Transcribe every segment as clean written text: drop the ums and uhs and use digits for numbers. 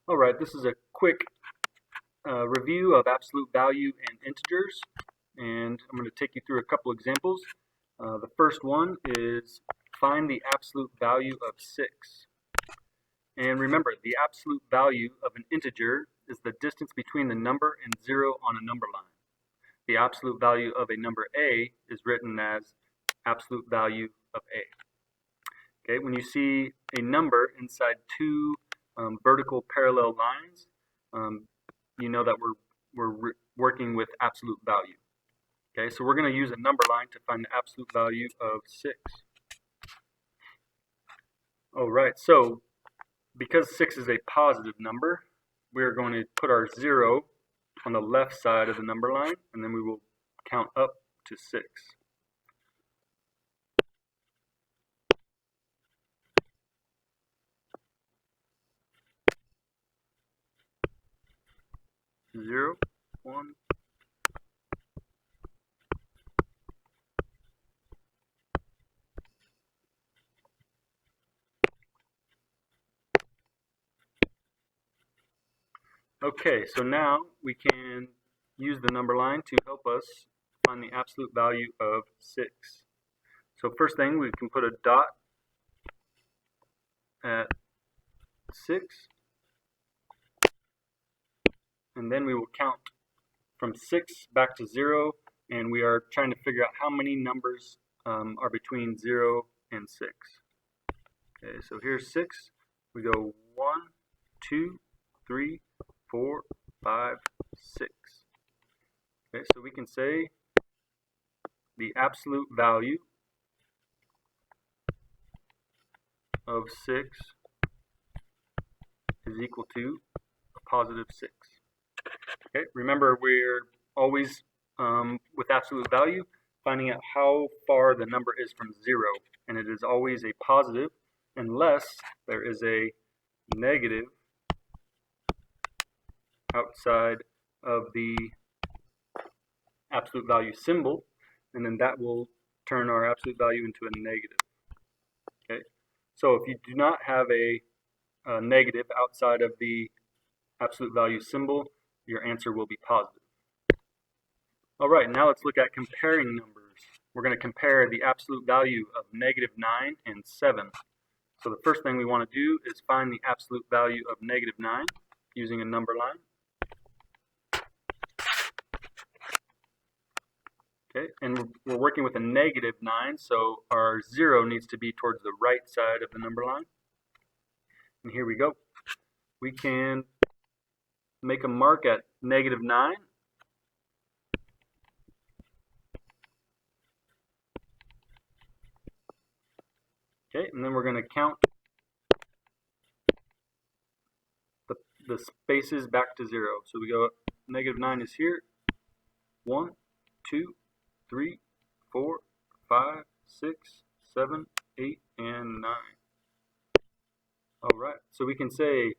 Alright, this is a quick review of absolute value and integers, and I'm going to take you through a couple examples. The first one is find the absolute value of 6. And remember, the absolute value of an integer is the distance between the number and 0 on a number line. The absolute value of a number a is written as absolute value of a. Okay, when you see a number inside two vertical parallel lines, you know that we're working with absolute value. Okay, so we're going to use a number line to find the absolute value of 6. Alright, so because 6 is a positive number, we're going to put our 0 on the left side of the number line, and then we will count up to 6. 0, 1, okay, so now we can use the number line to help us find the absolute value of 6. So first thing, we can put a dot at 6, and then we will count from 6 back to 0, and we are trying to figure out how many numbers are between 0 and 6. Okay, so here's 6. We go 1, 2, 3, 4, 5, 6. Okay, so we can say the absolute value of 6 is equal to a positive 6. Okay, remember we're always, with absolute value, finding out how far the number is from 0, and it is always a positive unless there is a negative outside of the absolute value symbol, and then that will turn our absolute value into a negative. Okay, so if you do not have a negative outside of the absolute value symbol, your answer will be positive. Alright, now let's look at comparing numbers. We're going to compare the absolute value of negative 9 and 7. So the first thing we want to do is find the absolute value of negative 9 using a number line. Okay, and we're working with a negative 9, so our 0 needs to be towards the right side of the number line. And here we go. We can make a mark at negative 9. Okay, and then we're going to count the spaces back to 0. So we go, negative 9 is here. 1, 2, 3, 4, 5, 6, 7, 8, and 9. Alright, so we can say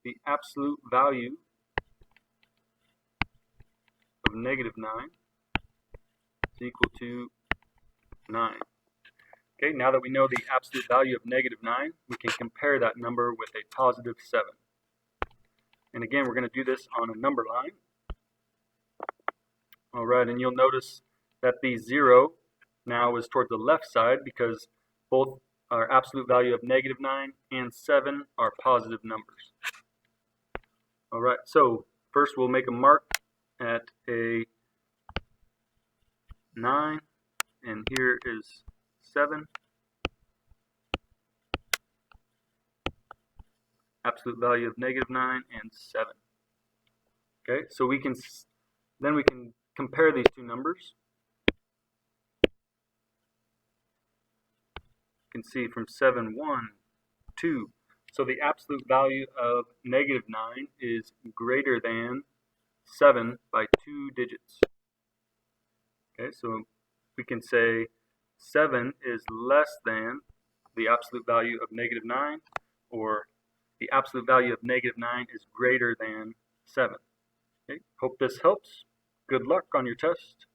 the absolute value of negative 9 is equal to 9. Okay, now that we know the absolute value of negative 9, we can compare that number with a positive 7. And again, we're going to do this on a number line. Alright, and you'll notice that the 0 now is toward the left side because both our absolute value of negative 9 and 7 are positive numbers. Alright, so first we'll make a mark at a 9, and here is 7. Absolute value of negative 9 and 7. Okay, so we can compare these two numbers. You can see from 7, 1, 2. So the absolute value of negative 9 is greater than 7 by 2 digits. Okay, so we can say 7 is less than the absolute value of negative 9, or the absolute value of negative 9 is greater than 7. Okay, hope this helps. Good luck on your test.